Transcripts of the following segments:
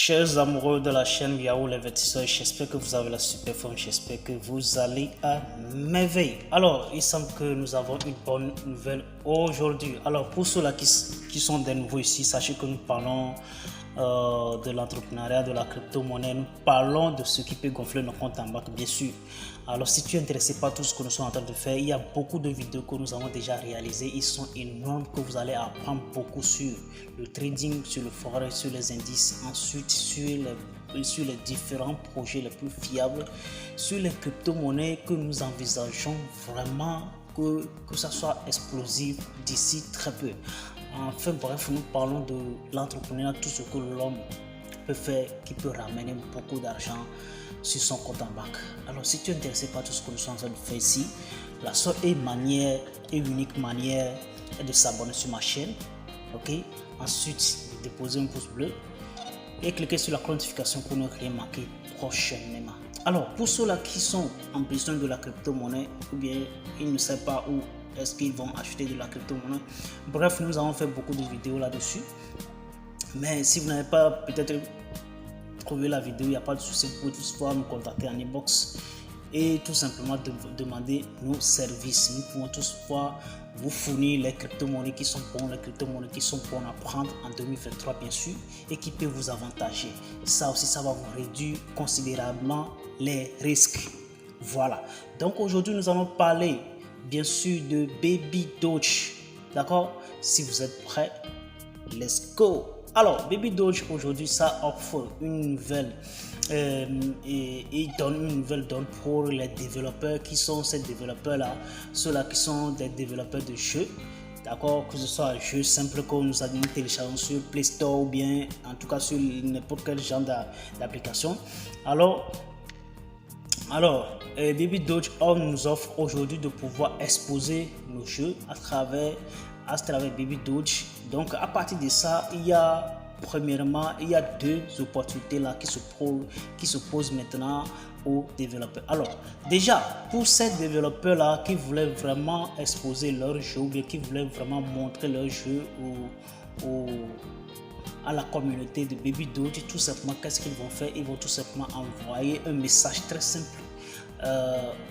Chers amoureux de la chaîne Yahoo l'investisseur, j'espère que vous avez la super forme, j'espère que vous allez à merveille. Alors, il semble que nous avons une bonne nouvelle aujourd'hui. Alors, pour ceux-là qui sont des nouveaux ici, sachez que nous parlons de l'entrepreneuriat, de la crypto-monnaie, nous parlons de ce qui peut gonfler nos comptes en banque, bien sûr. Alors, si tu es intéressé par tout ce que nous sommes en train de faire, il y a beaucoup de vidéos que nous avons déjà réalisées. Ils sont énormes, que vous allez apprendre beaucoup sur le trading, sur le forex, sur les indices, ensuite sur les différents projets les plus fiables, sur les crypto-monnaies que nous envisageons vraiment que ça soit explosif d'ici très peu. Enfin bref, nous parlons de l'entrepreneuriat, tout ce que l'homme peut faire qui peut ramener beaucoup d'argent sur son compte en banque. Alors si tu es intéressé par tout ce que nous sommes en train de faire ici, la seule et unique manière est de s'abonner sur ma chaîne, ok? Ensuite, déposer un pouce bleu et cliquer sur la notification pour ne rien manquer prochainement. Alors pour ceux-là qui sont en besoin de la crypto-monnaie ou bien ils ne savent pas où est-ce qu'ils vont acheter de la crypto-monnaie, bref, nous avons fait beaucoup de vidéos là-dessus. Mais si vous n'avez pas peut-être trouvé la vidéo, il n'y a pas de souci, vous pouvez toutefois nous contacter en inbox et tout simplement demander nos services. Nous pouvons toutefois vous fournir les crypto-monnaies qui sont bonnes, les crypto-monnaies qui sont bonnes à prendre en 2023 bien sûr et qui peuvent vous avantager. Ça aussi, ça va vous réduire considérablement les risques. Voilà. Donc aujourd'hui, nous allons parler bien sûr de Baby Doge. D'accord? Si vous êtes prêts, let's go! Alors, Baby Doge aujourd'hui, ça offre une nouvelle et donne une nouvelle donne pour les développeurs qui sont ces développeurs-là, ceux-là qui sont des développeurs de jeux. D'accord, que ce soit un jeu simple que nous avons téléchargé sur Play Store ou bien en tout cas sur n'importe quel genre d'application. Alors, Baby Doge nous offre aujourd'hui de pouvoir exposer nos jeux à travers Baby Doge. Donc à partir de ça, premièrement, il y a deux opportunités là qui se posent maintenant aux développeurs. Alors déjà, pour ces développeurs là qui voulaient vraiment exposer leur jeu ou bien qui voulaient vraiment montrer leur jeu à la communauté de Baby Doge, tout simplement, qu'est-ce qu'ils vont faire? Ils vont tout simplement envoyer un message très simple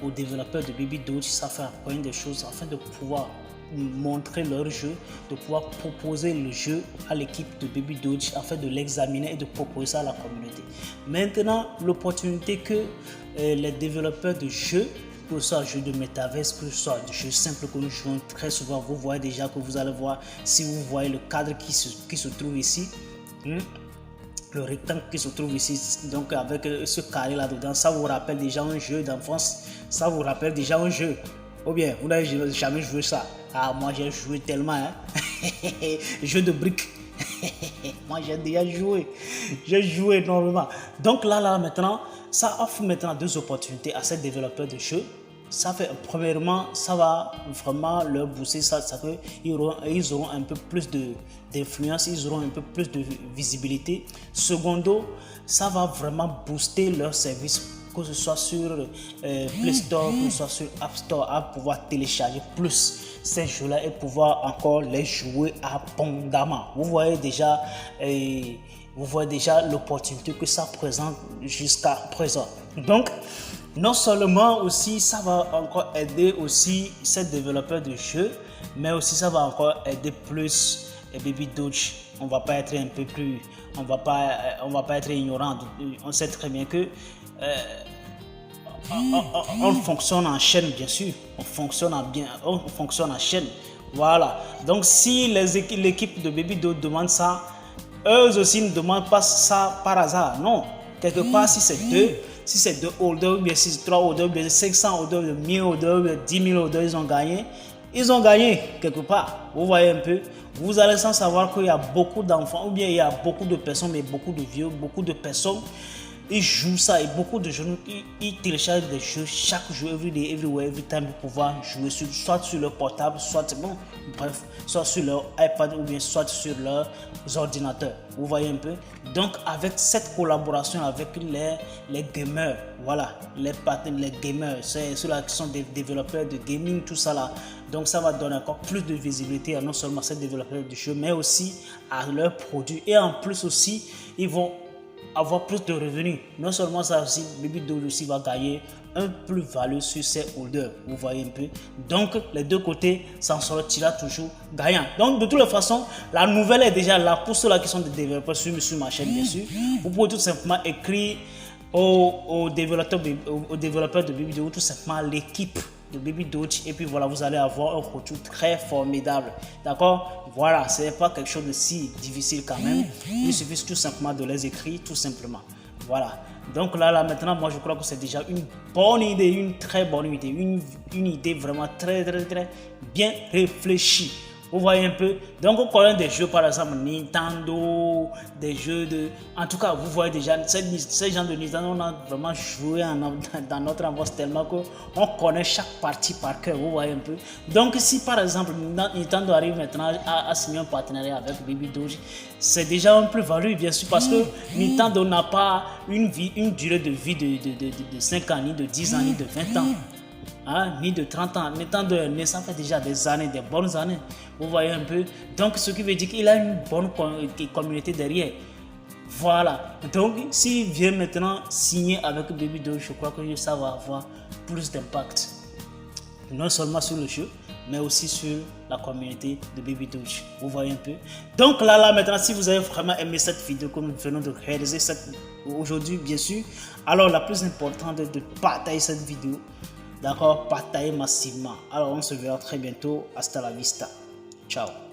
aux développeurs de Baby Doge. Ça fait apprendre des choses afin de pouvoir montrer leur jeu, de pouvoir proposer le jeu à l'équipe de Baby Doge afin de l'examiner et de proposer ça à la communauté. Maintenant, l'opportunité que les développeurs de jeux, que ce soit jeu de metaverse, que ce soit des jeux simples que nous jouons très souvent, vous voyez déjà que vous allez voir, si vous voyez le cadre qui se trouve ici, le rectangle qui se trouve ici, donc avec ce carré là dedans, ça vous rappelle déjà un jeu d'enfance, ça vous rappelle déjà un jeu, ou bien vous n'avez jamais joué ça? Ah, moi j'ai joué tellement, hein. Jeu de briques. Moi j'ai déjà joué, j'ai joué énormément. Donc là maintenant, ça offre maintenant deux opportunités à ces développeurs de jeux. Ça fait, premièrement, ça va vraiment leur booster, ils auront un peu plus d'influence, ils auront un peu plus de visibilité. Secondo, ça va vraiment booster leur service, que ce soit sur Play Store, que ce soit sur App Store, à pouvoir télécharger plus ces jeux-là et pouvoir encore les jouer abondamment. Vous voyez déjà l'opportunité que ça présente jusqu'à présent. Donc, non seulement aussi ça va encore aider aussi ces développeurs de jeux, mais aussi ça va encore aider plus Baby Doge. On va pas être on va pas être ignorant. On sait très bien que on fonctionne en chaîne, bien sûr. On fonctionne en chaîne. Voilà. Donc si l'équipe de Baby Doge demande ça, eux aussi ne demandent pas ça par hasard. Non. Quelque part, si c'est deux holders, bien si c'est 3 holders, bien 500 holders, 1000 holders, 10 000 holders, ils ont gagné quelque part. Vous voyez un peu, vous allez sans savoir qu'il y a beaucoup d'enfants, ou bien il y a beaucoup de personnes, mais beaucoup de vieux, beaucoup de personnes, ils jouent ça et beaucoup de jeunes, ils téléchargent des jeux chaque jour, every day, everywhere, every time pour pouvoir jouer soit sur leur portable, soit sur leur iPad ou bien soit sur leurs ordinateurs. Vous voyez un peu. Donc avec cette collaboration avec les gamers, voilà, les gamers, c'est ceux-là qui sont des développeurs de gaming, tout ça là. Donc ça va donner encore plus de visibilité à non seulement ces développeurs de jeux, mais aussi à leurs produits. Et en plus aussi, ils vont avoir plus de revenus. Non seulement ça aussi, Baby Doge aussi va gagner un plus-value sur ses holders. Vous voyez un peu. Donc, les deux côtés s'en sortira toujours gagnant. Donc, de toutes les façons, la nouvelle est déjà là. Pour ceux-là qui sont des développeurs sur ma chaîne, bien sûr, vous pouvez tout simplement écrire aux développeurs de Baby Doge, tout simplement l'équipe de Baby Doge, et puis voilà, vous allez avoir un retour très formidable. D'accord? Voilà, ce n'est pas quelque chose de si difficile quand même. Il suffit tout simplement de les écrire, tout simplement. Voilà. Donc là maintenant, moi je crois que c'est déjà une bonne idée, une très bonne idée, une idée vraiment très bien réfléchie. Vous voyez un peu. Donc on connaît des jeux par exemple Nintendo, des jeux de... En tout cas, vous voyez déjà, ces gens de Nintendo, on a vraiment joué dans notre enfance tellement qu'on connaît chaque partie par cœur. Vous voyez un peu. Donc si par exemple Nintendo arrive maintenant à signer un partenariat avec Baby Doge, c'est déjà un plus-value bien sûr, parce que Nintendo n'a pas une durée de vie de 5 ans, ni de 10 ans, ni de 20 ans. Hein, ni de 30 ans, Nintendo ça fait déjà des années, des bonnes années. Vous voyez un peu. Donc, ce qui veut dire qu'il a une bonne communauté derrière. Voilà. Donc, s'il vient maintenant signer avec Baby Doge, je crois que ça va avoir plus d'impact. Non seulement sur le jeu, mais aussi sur la communauté de Baby Doge. Vous voyez un peu. Donc là maintenant, si vous avez vraiment aimé cette vidéo que nous venons de réaliser aujourd'hui, bien sûr, alors la plus importante est de partager cette vidéo. D'accord, partagez massivement. Alors on se verra très bientôt. Hasta la vista. Ciao.